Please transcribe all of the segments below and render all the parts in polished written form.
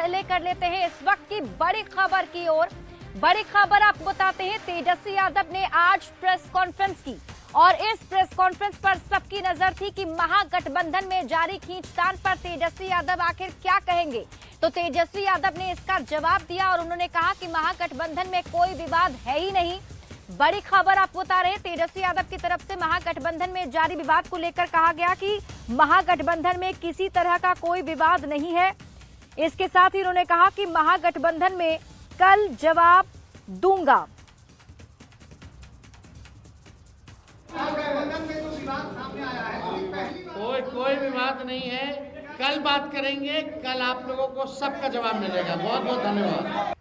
पहले कर लेते हैं इस वक्त की बड़ी खबर की ओर। बड़ी खबर आपको बताते हैं, तेजस्वी यादव ने आज प्रेस कॉन्फ्रेंस की और इस प्रेस कॉन्फ्रेंस पर सबकी नजर थी कि महागठबंधन में जारी खींचतान पर तेजस्वी यादव आखिर क्या कहेंगे। तो तेजस्वी यादव ने इसका जवाब दिया और उन्होंने कहा कि महागठबंधन में कोई विवाद है ही नहीं। बड़ी खबर आपको बता रहे हैं, तेजस्वी यादव की तरफ से महागठबंधन में जारी विवाद को लेकर कहा गया कि महागठबंधन में किसी तरह का कोई विवाद नहीं है। इसके साथ ही उन्होंने कहा कि महागठबंधन में कल जवाब दूंगा। कोई विवाद नहीं है, कल बात करेंगे, कल आप लोगों को सबका जवाब मिलेगा। बहुत बहुत धन्यवाद।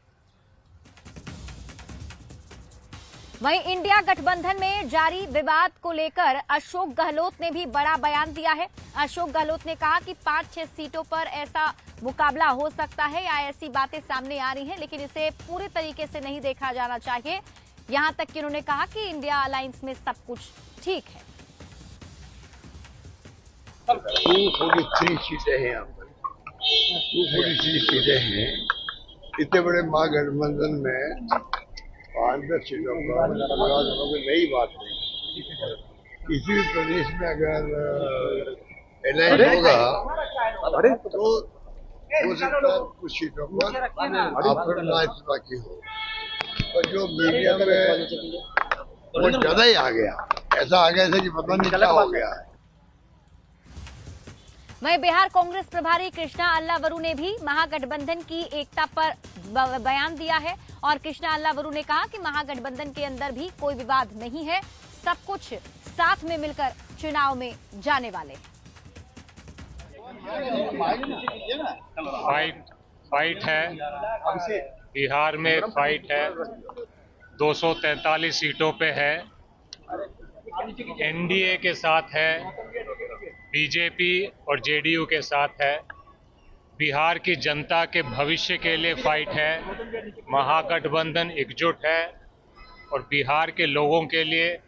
वहीं इंडिया गठबंधन में जारी विवाद को लेकर अशोक गहलोत ने भी बड़ा बयान दिया है। अशोक गहलोत ने कहा कि 5-6 सीटों पर ऐसा मुकाबला हो सकता है या ऐसी बातें सामने आ रही हैं, लेकिन इसे पूरे तरीके से नहीं देखा जाना चाहिए। यहां तक कि उन्होंने कहा कि इंडिया अलायंस में सब कुछ ठीक है। 243 सीटें हैं यहाँ पर, 243 सीटें हैं। इतने बड़े महागठबंधन में 5-10 सीटों पर नई बात नहीं। किसी भी प्रदेश में अगर अलायंस होगा तो हो सकता है कुछ सीटों पर आपका ना इस्तेमाल की हो, और जो मीडिया में वो ज्यादा ही आ गया, ऐसा आ गया कि पता नहीं क्या हो गया है। वहीं बिहार कांग्रेस प्रभारी कृष्णा अल्लावरू ने भी महागठबंधन की एकता पर बयान दिया है और कृष्णा अल्लावरू ने कहा कि महागठबंधन के अंदर भी कोई विवाद नहीं है, सब कुछ साथ में मिलकर चुनाव में जाने वाले। फाइट है, बिहार में फाइट है, 243 सीटों पे है, एनडीए के साथ है, बीजेपी और जेडीयू के साथ है। बिहार की जनता के भविष्य के लिए फाइट है, महागठबंधन एकजुट है और बिहार के लोगों के लिए,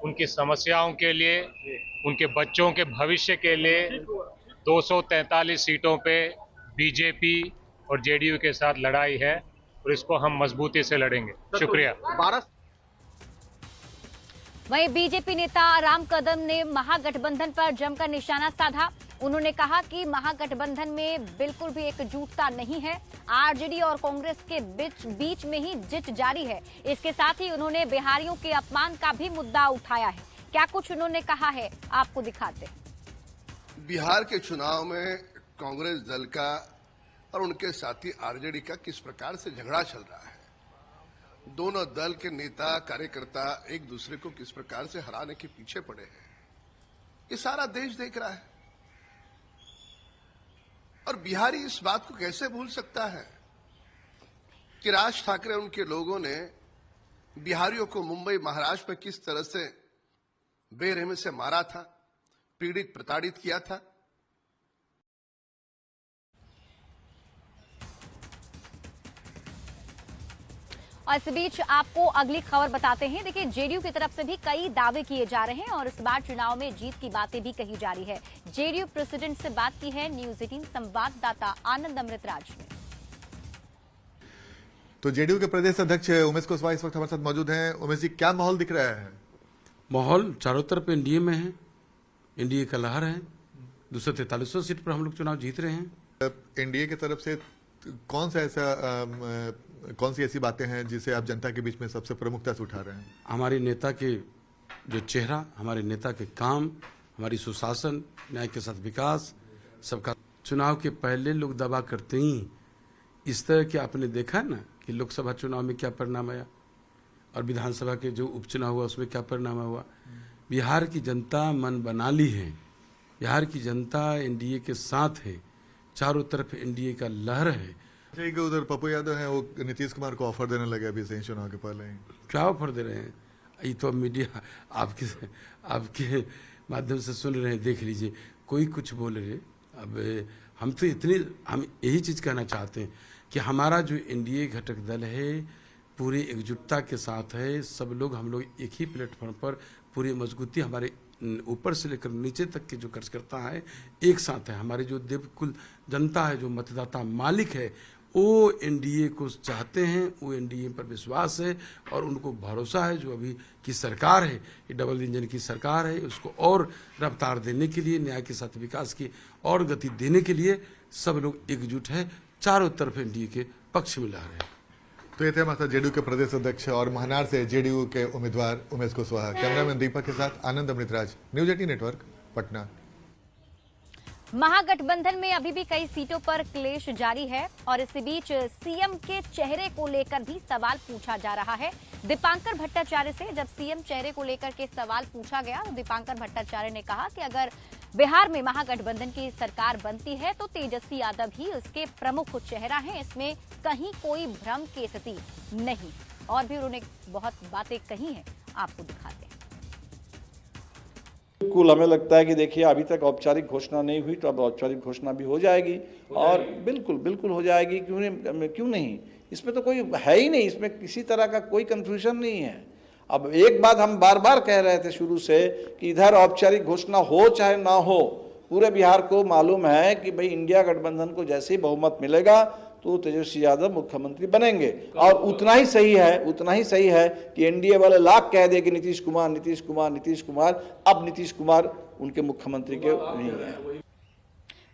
उनकी समस्याओं के लिए, उनके बच्चों के भविष्य के लिए 243 सीटों पे बीजेपी और जेडीयू के साथ लड़ाई है और इसको हम मजबूती से लड़ेंगे। शुक्रिया। वहीं बीजेपी नेता राम कदम ने महागठबंधन पर जमकर निशाना साधा। उन्होंने कहा कि महागठबंधन में बिल्कुल भी एकजुटता नहीं है, आरजेडी और कांग्रेस के बीच में ही जित जारी है। इसके साथ ही उन्होंने बिहारियों के अपमान का भी मुद्दा उठाया है। क्या कुछ उन्होंने कहा है, आपको दिखाते। बिहार के चुनाव में कांग्रेस दल का और उनके साथी आरजेडी का किस प्रकार से झगड़ा चल रहा है, दोनों दल के नेता कार्यकर्ता एक दूसरे को किस प्रकार से हराने के पीछे पड़े हैं, ये सारा देश देख रहा है। और बिहारी इस बात को कैसे भूल सकता है कि राज ठाकरे उनके लोगों ने बिहारियों को मुंबई महाराष्ट्र में किस तरह से बेरहमी से मारा था, पीड़ित प्रताड़ित किया था। और इस बीच आपको अगली खबर बताते हैं। देखिए, जेडीयू की तरफ से भी कई दावे किए जा रहे हैं और इस बार चुनाव में जीत की बातें भी कही जा रही है। जेडीयू प्रेसिडेंट से बात की है न्यूज 18 संवाददाता आनंद अमृतराज ने। तो जेडीयू के प्रदेश अध्यक्ष उमेश कुशवाहा इस वक्त हमारे साथ मौजूद हैं। उमेश जी, क्या माहौल दिख रहा है? माहौल चारों तरफ एनडीए में है, एनडीए का लहर है। 243 सीट पर हम लोग चुनाव जीत रहे हैं। एनडीए की तरफ से कौन सी ऐसी बातें हैं जिसे आप जनता के बीच में सबसे प्रमुखता से उठा रहे हैं? हमारे नेता के जो चेहरा, हमारे नेता के काम, हमारी सुशासन, न्याय के साथ विकास, सबका। चुनाव के पहले लोग दावा करते ही इस तरह के आपने देखा ना कि लोकसभा चुनाव में क्या परिणाम आया और विधानसभा के जो उपचुनाव हुआ उसमें क्या परिणाम हुआ। बिहार की जनता मन बना ली है, बिहार की जनता एनडीए के साथ है, चारों तरफ एनडीए का लहर है। उधर पप्पू यादव है, वो नीतीश कुमार को ऑफर देने लगे अभी से चुनाव के पहले ही। क्या ऑफर दे रहे हैं? ये तो मीडिया आपके माध्यम से सुन रहे हैं, देख लीजिए, कोई कुछ बोल रहे। अब हम यही चीज कहना चाहते हैं कि हमारा जो एनडीए घटक दल है पूरी एकजुटता के साथ है। सब लोग, हम लोग एक ही प्लेटफॉर्म पर पूरी मजबूती, हमारे ऊपर से लेकर नीचे तक के जो कार्यकर्ता है एक साथ है। हमारी जो देवकुल जनता है, जो मतदाता मालिक है, वो एनडीए को चाहते हैं, वो एनडीए पर विश्वास है और उनको भरोसा है। जो अभी की सरकार है, ये डबल इंजन की सरकार है, उसको और रफ्तार देने के लिए, न्याय के साथ विकास की और गति देने के लिए सब लोग एकजुट है, चारों तरफ एनडीए के पक्ष में लड़ रहे हैं। तो ये थे हमारे साथ जेडीयू के प्रदेश अध्यक्ष और महानार से जेडीयू के उम्मीदवार उमेश कुशवाहा। कैमरामैन दीपक के साथ आनंद अमृतराज, न्यूज 18 नेटवर्क, पटना। महागठबंधन में अभी भी कई सीटों पर क्लेश जारी है और इसी बीच सीएम के चेहरे को लेकर भी सवाल पूछा जा रहा है। दीपांकर भट्टाचार्य से जब सीएम चेहरे को लेकर के सवाल पूछा गया तो दीपांकर भट्टाचार्य ने कहा कि अगर बिहार में महागठबंधन की सरकार बनती है तो तेजस्वी यादव ही उसके प्रमुख चेहरा हैं, इसमें कहीं कोई भ्रम की स्थिति नहीं। और भी उन्होंने बहुत बातें कही हैं, आपको दिखाते हैं। बिल्कुल हमें लगता है कि देखिए अभी तक औपचारिक घोषणा नहीं हुई, तो अब औपचारिक घोषणा भी हो जाएगी और बिल्कुल हो जाएगी। क्यों नहीं, इसमें तो कोई है ही नहीं, इसमें किसी तरह का कोई कंफ्यूजन नहीं है। अब एक बात हम बार बार कह रहे थे शुरू से कि इधर औपचारिक घोषणा हो चाहे ना हो, पूरे बिहार को मालूम है कि भाई इंडिया गठबंधन को जैसे ही बहुमत मिलेगा तो तेजस्वी यादव मुख्यमंत्री बनेंगे। और उतना ही सही है कि एनडीए वाले लाख कह दे कि नीतीश कुमार, अब नीतीश कुमार उनके मुख्यमंत्री के नहीं है।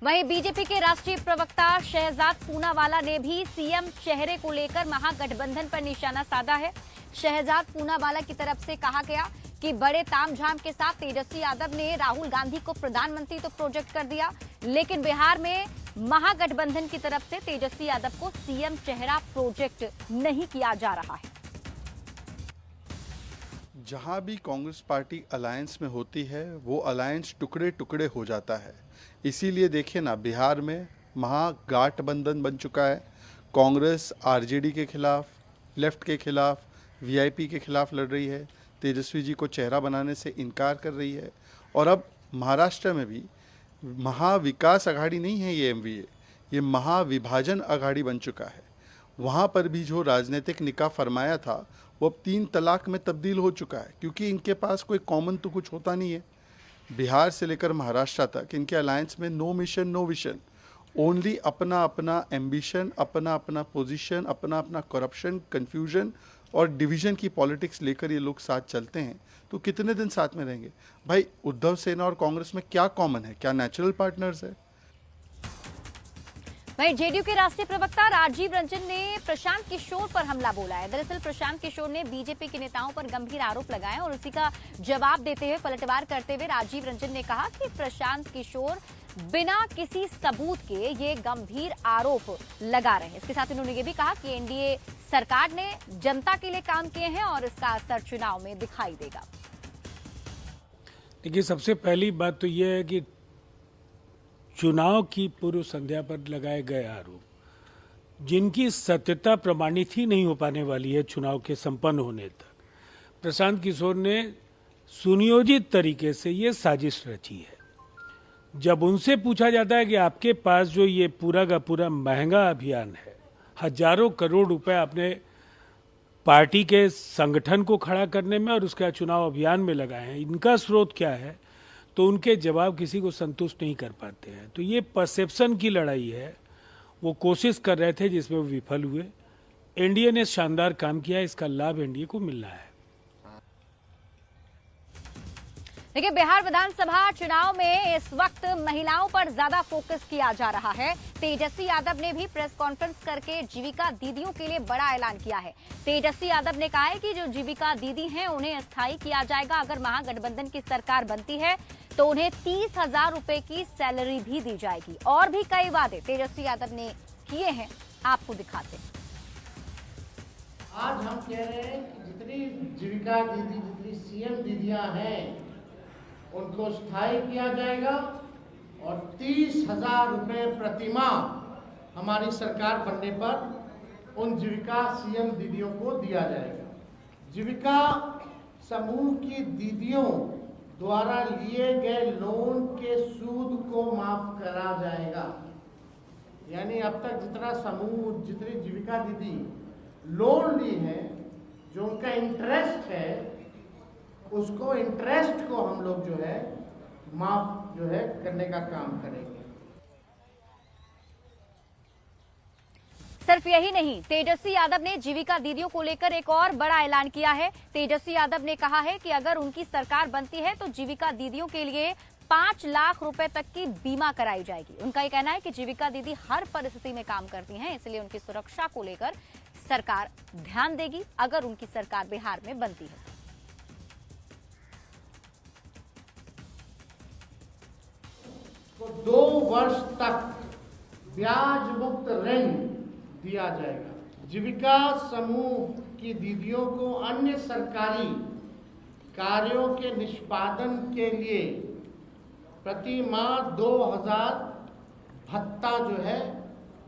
वहीं बीजेपी के राष्ट्रीय प्रवक्ता शहजाद पूनावाला ने भी सीएम चेहरे को लेकर महागठबंधन पर निशाना साधा है। शहजाद पूनावाला की तरफ से कहा गया कि बड़े तामझाम के साथ तेजस्वी यादव ने राहुल गांधी को प्रधानमंत्री तो प्रोजेक्ट कर दिया, लेकिन बिहार में महागठबंधन की तरफ से तेजस्वी यादव को सीएम चेहरा प्रोजेक्ट नहीं किया जा रहा है। जहां भी कांग्रेस पार्टी अलायंस में होती है वो अलायंस टुकड़े टुकड़े हो जाता है। इसीलिए देखिए ना, बिहार में महागठबंधन बन चुका है। कांग्रेस आरजेडी के खिलाफ, लेफ्ट के खिलाफ, वीआईपी के खिलाफ लड़ रही है, तेजस्वी जी को चेहरा बनाने से इनकार कर रही है। और अब महाराष्ट्र में भी महाविकास अघाड़ी नहीं है ये एमवीए, ये महाविभाजन अघाड़ी बन चुका है। वहाँ पर भी जो राजनीतिक निकाह फरमाया था वो अब 3 तलाक में तब्दील हो चुका है, क्योंकि इनके पास कोई कॉमन तो कुछ होता नहीं है। बिहार से लेकर महाराष्ट्र तक इनके अलायंस में no mission no vision, only अपना अपना एम्बिशन, अपना अपना पोजीशन, अपना अपना करप्शन, कंफ्यूजन और डिवीजन की पॉलिटिक्स लेकर ये लोग साथ चलते हैं। तो कितने दिन साथ में रहेंगे भाई? उद्धव सेना और कांग्रेस में क्या कॉमन है? क्या नेचुरल पार्टनर्स है? वहीं जेडीयू के राष्ट्रीय प्रवक्ता राजीव रंजन ने प्रशांत किशोर पर हमला बोला है। दरअसल प्रशांत किशोर ने बीजेपी के नेताओं पर गंभीर आरोप लगाए और उसी का जवाब देते हुए, पलटवार करते हुए राजीव रंजन ने कहा कि प्रशांत किशोर बिना किसी सबूत के ये गंभीर आरोप लगा रहे हैं। इसके साथ उन्होंने ये भी कहा कि एनडीए सरकार ने जनता के लिए काम किए हैं और इसका असर चुनाव में दिखाई देगा। देखिए, सबसे पहली बात तो यह है कि चुनाव की पूर्व संध्या पर लगाए गए आरोप जिनकी सत्यता प्रमाणित ही नहीं हो पाने वाली है चुनाव के संपन्न होने तक, प्रशांत किशोर ने सुनियोजित तरीके से ये साजिश रची है। जब उनसे पूछा जाता है कि आपके पास जो ये पूरा का पूरा महंगा अभियान है, हजारों करोड़ रुपए आपने पार्टी के संगठन को खड़ा करने में और उसका चुनाव अभियान में लगाए हैं, इनका स्रोत क्या है? तो उनके जवाब किसी को संतुष्ट नहीं कर पाते हैं। तो ये परसेप्शन की लड़ाई है, वो कोशिश कर रहे थे जिसमें वो विफल हुए। एनडीए ने शानदार काम किया, इसका लाभ एनडीए को मिलना है। देखिए, बिहार विधानसभा चुनाव में इस वक्त महिलाओं पर ज्यादा फोकस किया जा रहा है। तेजस्वी यादव ने भी प्रेस कॉन्फ्रेंस करके जीविका दीदियों के लिए बड़ा ऐलान किया है। तेजस्वी यादव ने कहा है कि जो जीविका दीदी हैं उन्हें स्थायी किया जाएगा। अगर महागठबंधन की सरकार बनती है तो उन्हें 30,000 रुपए की सैलरी भी दी जाएगी। और भी कई वादे तेजस्वी यादव ने किए हैं, आपको दिखाते हैं। आज हम कह रहे हैं कि जितनी जीविका दीदी, जितनी सीएम दीदियां हैं उनको स्थायी किया जाएगा और 30,000 रुपये प्रतिमाह हमारी सरकार बनने पर उन जीविका सीएम दीदियों को दिया जाएगा। जीविका समूह की दीदियों द्वारा लिए गए लोन के सूद को माफ करा जाएगा। यानी अब तक जितना समूह, जितनी जीविका दीदी लोन ली है, जो उनका इंटरेस्ट है उसको इंटरेस्ट को हम लोग जो है माफ जो है करने का काम करेंगे। सिर्फ यही नहीं, तेजस्वी यादव ने जीविका दीदियों को लेकर एक और बड़ा ऐलान किया है। तेजस्वी यादव ने कहा है कि अगर उनकी सरकार बनती है तो जीविका दीदियों के लिए 5 लाख रुपए तक की बीमा कराई जाएगी। उनका ये कहना है कि जीविका दीदी हर परिस्थिति में काम करती हैं, इसलिए उनकी सुरक्षा को लेकर सरकार ध्यान देगी अगर उनकी सरकार बिहार में बनती है। तो 2 वर्ष तक ब्याज मुक्त ऋण दिया जाएगा। जीविका समूह की दीदियों को अन्य सरकारी कार्यों के निष्पादन के लिए प्रति माह 2000 भत्ता जो है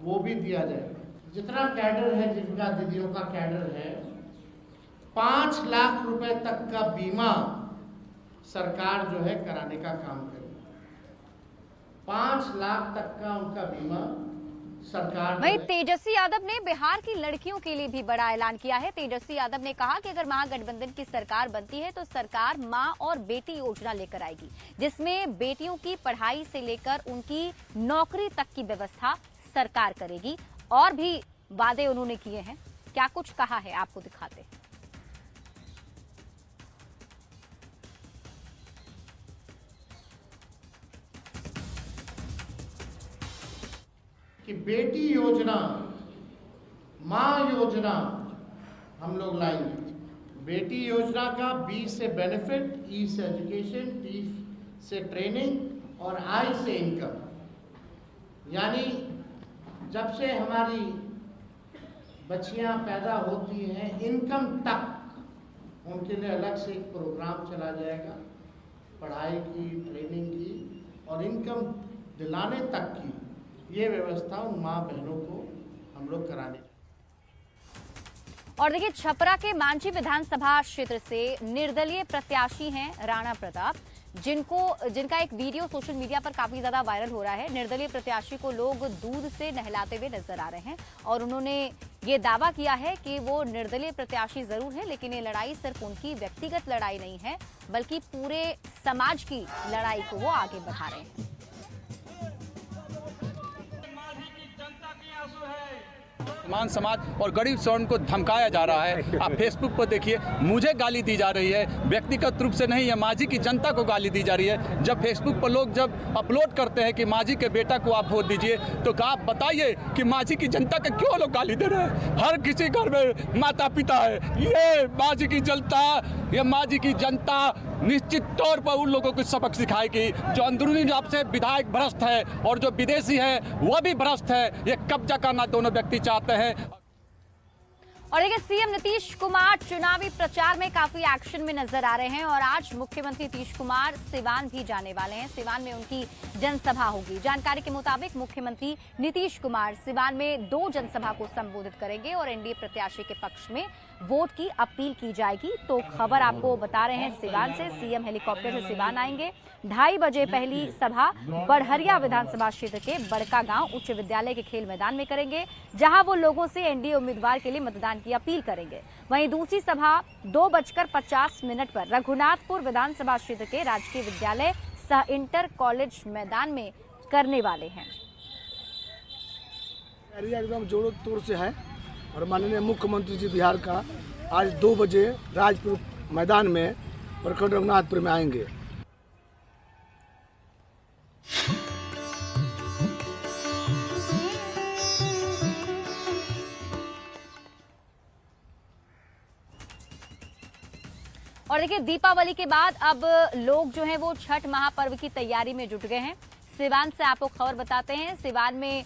वो भी दिया जाएगा। जितना कैडर है, जीविका दीदियों का कैडर है, 5 लाख रुपए तक का बीमा सरकार जो है कराने का काम करेगी। 5 लाख तक का उनका बीमा सरकार। वहीं तेजस्वी यादव ने बिहार की लड़कियों के लिए भी बड़ा ऐलान किया है। तेजस्वी यादव ने कहा कि अगर महागठबंधन की सरकार बनती है तो सरकार मां और बेटी योजना लेकर आएगी, जिसमें बेटियों की पढ़ाई से लेकर उनकी नौकरी तक की व्यवस्था सरकार करेगी। और भी वादे उन्होंने किए हैं। क्या कुछ कहा है आपको दिखाते हैं। कि बेटी योजना, मां योजना हम लोग लाएंगे। बेटी योजना का बी से बेनिफिट, ई से एजुकेशन, टी से ट्रेनिंग और आई से इनकम। यानी जब से हमारी बच्चियां पैदा होती हैं इनकम तक उनके लिए अलग से एक प्रोग्राम चला जाएगा, पढ़ाई की, ट्रेनिंग की और इनकम दिलाने तक की ये व्यवस्था उन माँ बहनों को हम लोग कराने। और देखिए, छपरा के मांझी विधानसभा क्षेत्र से निर्दलीय प्रत्याशी हैं राणा प्रताप, जिनका एक वीडियो सोशल मीडिया पर काफी ज्यादा वायरल हो रहा है। निर्दलीय प्रत्याशी को लोग दूध से नहलाते हुए नजर आ रहे हैं और उन्होंने ये दावा किया है कि वो निर्दलीय प्रत्याशी जरूर है, लेकिन ये लड़ाई सिर्फ उनकी व्यक्तिगत लड़ाई नहीं है, बल्कि पूरे समाज की लड़ाई को वो आगे बढ़ा रहे हैं। मान समाज और गरीब श्रवण को धमकाया जा रहा है। आप फेसबुक पर देखिए, मुझे गाली दी जा रही है, व्यक्तिगत रूप से नहीं है, मांझी की जनता को गाली दी जा रही है। जब फेसबुक पर लोग जब अपलोड करते हैं कि मांझी के बेटा को आप वोट दीजिए, तो आप बताइए कि मांझी की जनता के क्यों लोग गाली दे रहे हैं। हर किसी घर में माता पिता है। ये मांझी की जनता, ये मांझी की जनता निश्चित तौर पर उन लोगों को सबक सिखाएगी जो अंदरूनी रूप से विधायक भ्रष्ट है और जो विदेशी है वह भी भ्रष्ट है। ये कब्जा करना दोनों व्यक्ति चाहते हैं। और देखिए, सीएम नीतीश कुमार चुनावी प्रचार में काफी एक्शन में नजर आ रहे हैं और आज मुख्यमंत्री नीतीश कुमार सिवान भी जाने वाले हैं। सिवान में उनकी जनसभा होगी। जानकारी के मुताबिक मुख्यमंत्री नीतीश कुमार सिवान में 2 जनसभा को संबोधित करेंगे और एनडीए प्रत्याशी के पक्ष में वोट की अपील की जाएगी। तो खबर आपको बता रहे हैं सिवान से। सीएम हेलीकॉप्टर से सिवान आएंगे। 2:30 बजे पहली सभा बड़हरिया विधानसभा क्षेत्र के बड़का गांव उच्च विद्यालय के खेल मैदान में करेंगे, जहां वो लोगों से एनडीए उम्मीदवार के लिए मतदान की अपील करेंगे। वहीं दूसरी सभा 2:50 पर रघुनाथपुर विधानसभा क्षेत्र के राजकीय विद्यालय सह इंटर कॉलेज मैदान में करने वाले हैं। एकदम जोरों तोड़ से है और माननीय मुख्यमंत्री जी बिहार का आज 2 बजे राजपुर मैदान में प्रखंड रघुनाथपुर में आएंगे। और देखिए, दीपावली के बाद अब लोग जो हैं वो छठ महापर्व की तैयारी में जुट गए हैं। सिवान से आपको खबर बताते हैं। सिवान में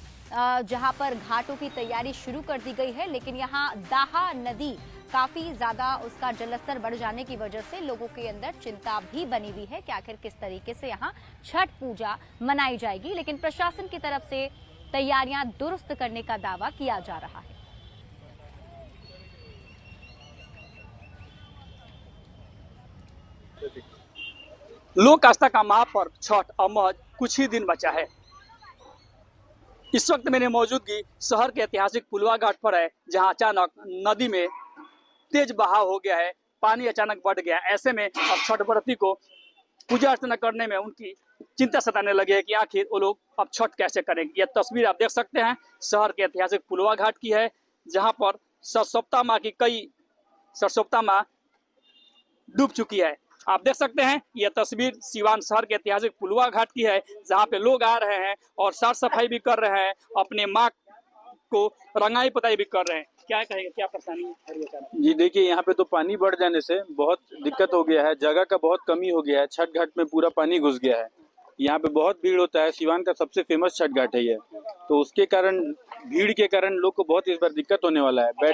जहां पर घाटों की तैयारी शुरू कर दी गई है, लेकिन यहां दाहा नदी काफी ज्यादा उसका जलस्तर बढ़ जाने की वजह से लोगों के अंदर चिंता भी बनी हुई है कि आखिर किस तरीके से यहां छठ पूजा मनाई जाएगी। लेकिन प्रशासन की तरफ से तैयारियां दुरुस्त करने का दावा किया जा रहा है। लोक आस्था का महापर्व छठ अब कुछ ही दिन बचा है। इस वक्त मेरी मौजूदगी शहर के ऐतिहासिक पुलवा घाट पर है, जहां अचानक नदी में तेज बहाव हो गया है। पानी अचानक बढ़ गया। ऐसे में अब छठ व्रती को पूजा अर्चना करने में उनकी चिंता सताने लगी है कि आखिर वो लोग अब छठ कैसे करेंगे। यह तस्वीर आप देख सकते हैं शहर के ऐतिहासिक पुलवा घाट की है, जहां पर सरस्वती माँ की कई सरस्वती माँ डूब चुकी है। आप देख सकते हैं यह तस्वीर सिवान शहर के ऐतिहासिक पुलवा घाट की है, जहां पे लोग आ रहे हैं और साफ सफाई भी कर रहे हैं, अपने माँ को रंगाई पुताई भी कर रहे हैं। क्या कहेंगे, क्या परेशानी है? जी देखिए, यहाँ पे तो पानी बढ़ जाने से बहुत दिक्कत हो गया है, जगह का बहुत कमी हो गया है। छठ घाट में पूरा पानी घुस गया है, यहाँ पे बहुत भीड़ होता है। सिवान का सबसे फेमस छठ घाट है ये, तो उसके कारण भीड़ के कारण लोग को बहुत इस बार दिक्कत होने वाला है।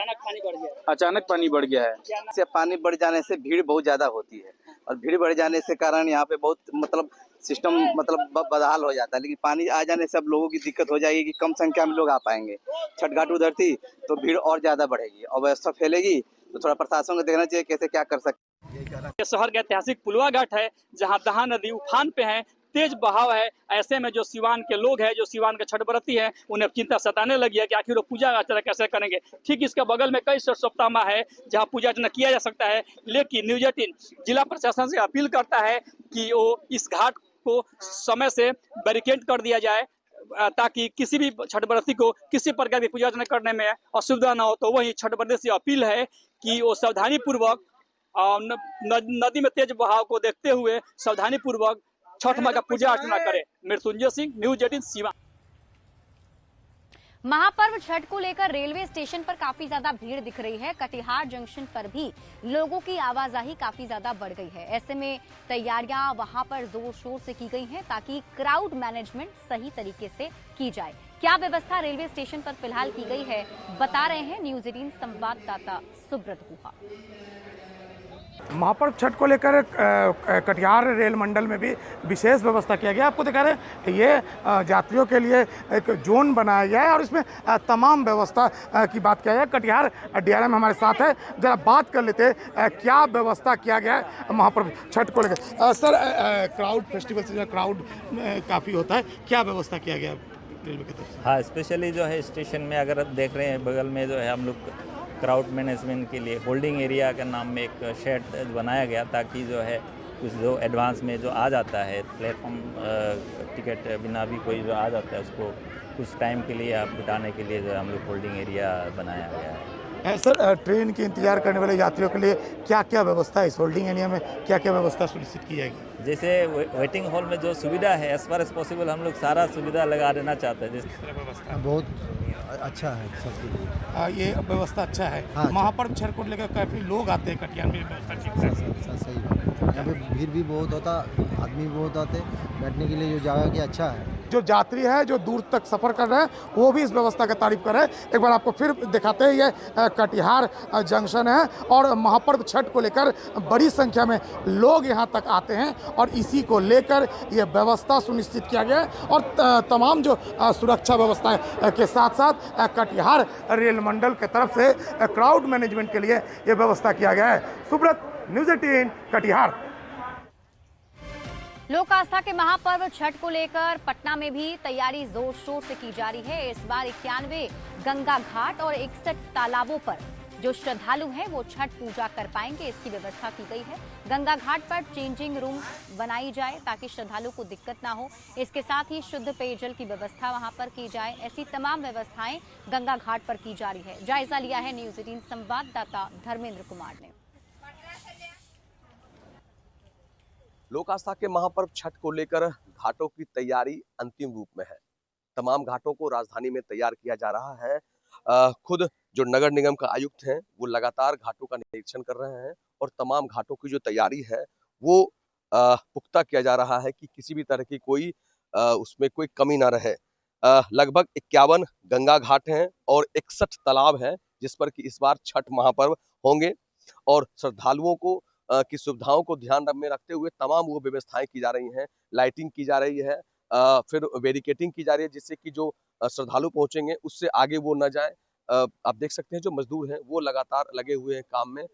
अचानक पानी बढ़ गया है। पानी बढ़ जाने से भीड़ बहुत ज्यादा होती है और भीड़ बढ़ जाने से कारण यहाँ पे बहुत मतलब सिस्टम मतलब बदहाल हो जाता है। लेकिन पानी आ जाने से अब लोगों की दिक्कत हो जाएगी कि कम संख्या में लोग आ पाएंगे। छठ घाट उधर थी तो भीड़ और ज्यादा बढ़ेगी और व्यवस्था फैलेगी, तो थोड़ा प्रशासन को देखना चाहिए कैसे क्या कर सकते। शहर का ऐतिहासिक पुलवा घाट है, जहाँ दहा नदी उफान पे है, तेज बहाव है। ऐसे में जो सिवान के लोग हैं, जो सिवान के छठ व्रती हैं, उन्हें चिंता सताने लगी है कि आखिर वो पूजा अर्चना कैसे करेंगे। ठीक इसके बगल में कई सरस्वती माँ है जहाँ पूजा अर्चना किया जा सकता है, लेकिन न्यूज 18 जिला प्रशासन से अपील करता है कि वो इस घाट को समय से बैरिकेड कर दिया जाए, ताकि किसी भी छठ व्रती को किसी प्रकार की पूजा अर्चना करने में असुविधा न हो। तो वही छठ व्रती से अपील है कि वो सावधानी पूर्वक नदी में तेज बहाव को देखते हुए सावधानी पूर्वक छठ माँ का पूजा अर्चना करे। मृत्युंजय सिंह, न्यूज 18 सिवान। महापर्व छठ को लेकर रेलवे स्टेशन पर काफी ज्यादा भीड़ दिख रही है। कटिहार जंक्शन पर भी लोगों की आवाजाही काफी ज्यादा बढ़ गई है। ऐसे में तैयारियां वहां पर जोर शोर से की गई हैं ताकि क्राउड मैनेजमेंट सही तरीके से की जाए। क्या व्यवस्था रेलवे स्टेशन पर फिलहाल की गई है, बता रहे हैं न्यूज 18 संवाददाता सुब्रत गुहा। महापर्व छठ को लेकर कटिहार रेल मंडल में भी विशेष व्यवस्था किया गया। आपको दिखा रहे हैं ये यात्रियों के लिए एक जोन बनाया गया है और इसमें तमाम व्यवस्था की बात किया गया। कटिहार डीआरएम हमारे साथ है, जरा बात कर लेते हैं क्या व्यवस्था किया गया है महापर्व छठ को लेकर। सर, क्राउड फेस्टिवल से क्राउड काफ़ी होता है, क्या व्यवस्था किया गया रेलवे की तरफ से? हाँ, स्पेशली जो है स्टेशन में अगर देख रहे हैं बगल में जो है हम लोग क्राउड मैनेजमेंट के लिए होल्डिंग एरिया के नाम में एक शेड बनाया गया, ताकि जो है कुछ जो एडवांस में जो आ जाता है प्लेटफॉर्म टिकट बिना भी कोई जो आ जाता है उसको कुछ टाइम के लिए आप बिताने के लिए जो हम लोग होल्डिंग एरिया बनाया गया है। सर, ट्रेन की इंतजार करने वाले यात्रियों के लिए क्या क्या व्यवस्था है? इस होल्डिंग एरिया में क्या क्या व्यवस्था सुनिश्चित की जाएगी? जैसे वेटिंग हॉल में जो सुविधा है एज फार एज पॉसिबल हम लोग सारा सुविधा लगा देना चाहते हैं। जिस तरह व्यवस्था बहुत अच्छा है सबके लिए। ये व्यवस्था अच्छा है। हाँ, महापर्व छठ को लेकर काफ़ी लोग आते हैं कटिहार में, व्यवस्था ठीक है। सही बात। यहाँ पे भीड़ भी बहुत होता, आदमी भी बहुत आते, बैठने के लिए जो जगह की अच्छा है। जो यात्री है जो दूर तक सफ़र कर रहे हैं वो भी इस व्यवस्था की तारीफ कर रहे हैं। एक बार आपको फिर दिखाते हैं, ये कटिहार जंक्शन है और महापर्व छठ को लेकर बड़ी संख्या में लोग यहाँ तक आते हैं और इसी को लेकर ये व्यवस्था सुनिश्चित किया गया है। और तमाम जो सुरक्षा व्यवस्था के साथ साथ कटिहार रेल मंडल के तरफ से क्राउड मैनेजमेंट के लिए ये व्यवस्था किया गया है। सुब्रत, न्यूज़ 18 कटिहार। लोक आस्था के महापर्व छठ को लेकर पटना में भी तैयारी जोर शोर से की जा रही है। इस बार 91 गंगा घाट और 61 तालाबों पर जो श्रद्धालु हैं वो छठ पूजा कर पाएंगे, इसकी व्यवस्था की गई है। गंगा घाट पर चेंजिंग रूम बनाई जाए ताकि श्रद्धालुओं को दिक्कत ना हो। इसके साथ ही शुद्ध पेयजल की व्यवस्था वहां पर की जाए। ऐसी तमाम व्यवस्थाएं गंगा घाट पर की जा रही है। जायजा लिया है न्यूज 18 संवाददाता धर्मेंद्र कुमार ने। लोक आस्था के महापर्व छठ को लेकर घाटों की तैयारी अंतिम रूप में है। तमाम घाटों को राजधानी में तैयार किया जा रहा है। खुद जो नगर निगम का आयुक्त हैं वो लगातार घाटों का निरीक्षण कर रहे हैं और तमाम घाटों की जो तैयारी है वो पुख्ता किया जा रहा है कि किसी भी तरह की कोई उसमें कोई कमी ना रहे। लगभग 51 गंगा घाट हैं और 61 तालाब हैं जिस पर कि इस बार छठ महापर्व होंगे और श्रद्धालुओं को की सुविधाओं को ध्यान में रखते हुए तमाम वो व्यवस्थाएं की जा रही हैं। लाइटिंग की जा रही है, फिर बैरिकेटिंग की जा रही है जिससे कि जो श्रद्धालु पहुंचेंगे उससे आगे वो न जाए। आप देख सकते हैं जो मजदूर हैं वो लगातार लगे हुए हैं काम में।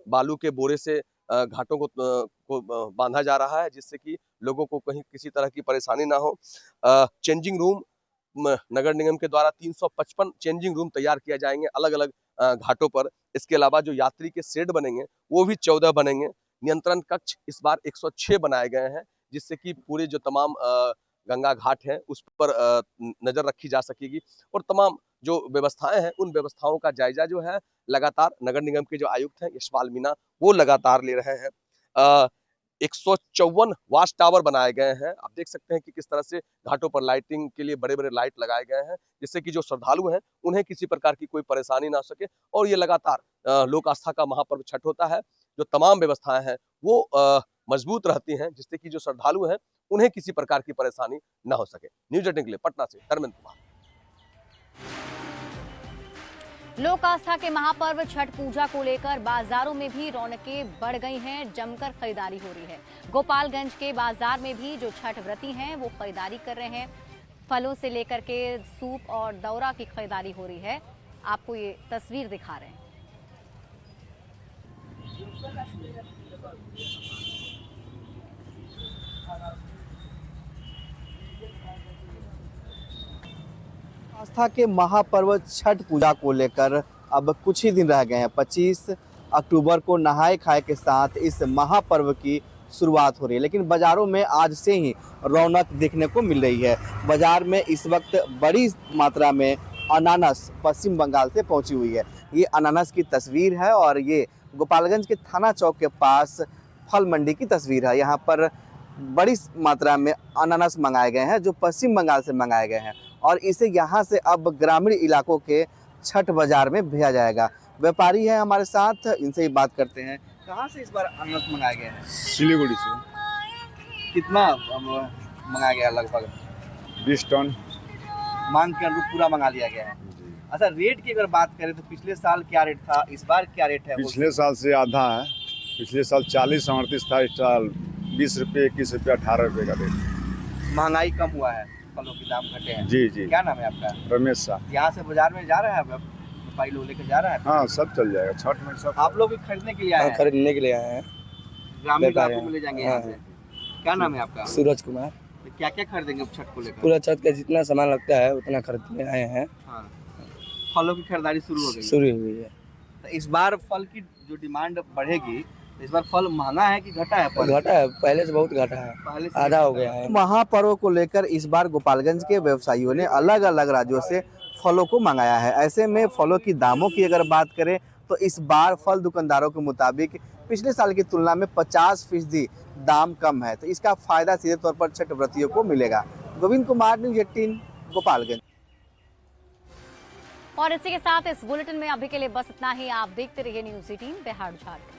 बालू के बोरे से घाटों को बांधा जा रहा है जिससे कि लोगों को कहीं किसी तरह की परेशानी ना हो। चेंजिंग रूम नगर निगम के द्वारा 355 चेंजिंग रूम तैयार किए जाएंगे अलग अलग घाटों पर। इसके अलावा जो यात्री के शेड बनेंगे वो भी 14 बनेंगे। नियंत्रण कक्ष इस बार 106 बनाए गए हैं, जिससे कि पूरे जो तमाम गंगा घाट हैं उस पर नजर रखी जा सकेगी। और तमाम जो व्यवस्थाएं हैं उन व्यवस्थाओं का जायजा जो है लगातार नगर निगम के जो आयुक्त हैं यशपाल मीणा वो लगातार ले रहे हैं। 154 वॉच टावर बनाए गए हैं। आप देख सकते हैं कि किस तरह से घाटों पर लाइटिंग के लिए बड़े बड़े लाइट लगाए गए हैं, जिससे कि जो श्रद्धालु हैं उन्हें किसी प्रकार की कोई परेशानी ना हो सके। और ये लगातार लोक आस्था का महापर्व छठ होता है, जो तमाम व्यवस्थाएं हैं वो मजबूत रहती हैं, जिससे कि जो श्रद्धालु हैं उन्हें किसी प्रकार की परेशानी न हो सके। न्यूज 18 के लिए पटना से धर्मेंद्र कुमार। लोक आस्था के महापर्व छठ पूजा को लेकर बाजारों में भी रौनकें बढ़ गई हैं, जमकर खरीदारी हो रही है। गोपालगंज के बाजार में भी जो छठ व्रती हैं वो खरीदारी कर रहे हैं। फलों से लेकर के सूप और दौरा की खरीदारी हो रही है। आपको ये तस्वीर दिखा रहे हैं। आस्था के महापर्व छठ पूजा को लेकर अब कुछ ही दिन रह गए हैं। 25 अक्टूबर को नहाए खाए के साथ इस महापर्व की शुरुआत हो रही है, लेकिन बाज़ारों में आज से ही रौनक देखने को मिल रही है। बाज़ार में इस वक्त बड़ी मात्रा में अनानास पश्चिम बंगाल से पहुंची हुई है। ये अनानास की तस्वीर है और ये गोपालगंज के थाना चौक के पास फल मंडी की तस्वीर है। यहाँ पर बड़ी मात्रा में अनानास मंगाए गए हैं जो पश्चिम बंगाल से मंगाए गए हैं और इसे यहाँ से अब ग्रामीण इलाकों के छठ बाजार में भेजा जाएगा। व्यापारी है हमारे साथ, इनसे ही बात करते हैं। कहाँ से इस बार अनानास मंगाए गए हैं? सिलीगुड़ी से। कितना मंगाया गया? लगभग 20 टन। मांग के अनुरूप पूरा मंगा लिया गया है। अच्छा, रेट की अगर बात करें तो पिछले साल क्या रेट था, इस बार क्या रेट है? पिछले साल से आधा है। पिछले साल 40-38 था, इस साल 20 रुपये, 21 रुपये, 18 रुपये का रेट। महंगाई कम हुआ है, फलों के दाम घटे हैं। जी जी। क्या नाम है आपका? रमेश शाह। यहाँ से बाजार में जा रहे हैं व्यापारी लोग लेकर जा रहे हैं? हाँ, सब चल जाएगा छठ में। सब आप लोग भी खरीदने के लिए आए हैं? खरीदने के लिए आए हैं। ग्रामीण इलाकों में ले जाएंगे यहाँ से। क्या नाम है आपका? सूरज कुमार। क्या क्या खरीदेंगे छठ को लेकर? पूरा छठ का जितना सामान लगता है उतना खरीदने आए हैं। हाँ। फलों की खरीदारी शुरू हो गई? शुरू हुई है। तो इस बार फल की जो डिमांड बढ़ेगी, इस बार फल महंगा है कि घटा है? घटा है, पहले से बहुत घटा है, पहले से आधा हो गया है। महापर्व को लेकर इस बार गोपालगंज के व्यवसायियों ने अलग अलग राज्यों से फलों को मंगाया है। ऐसे में फलों की दामों की अगर बात करें तो इस बार फल दुकानदारों के मुताबिक पिछले साल की तुलना में 50% दाम कम है, तो इसका फायदा सीधे तौर पर छठ व्रतियों को मिलेगा। गोविंद कुमार, न्यूज 18 गोपालगंज। और इसी के साथ इस बुलेटिन में अभी के लिए बस इतना ही। आप देखते रहिए न्यूज 18 बिहार झारखंड।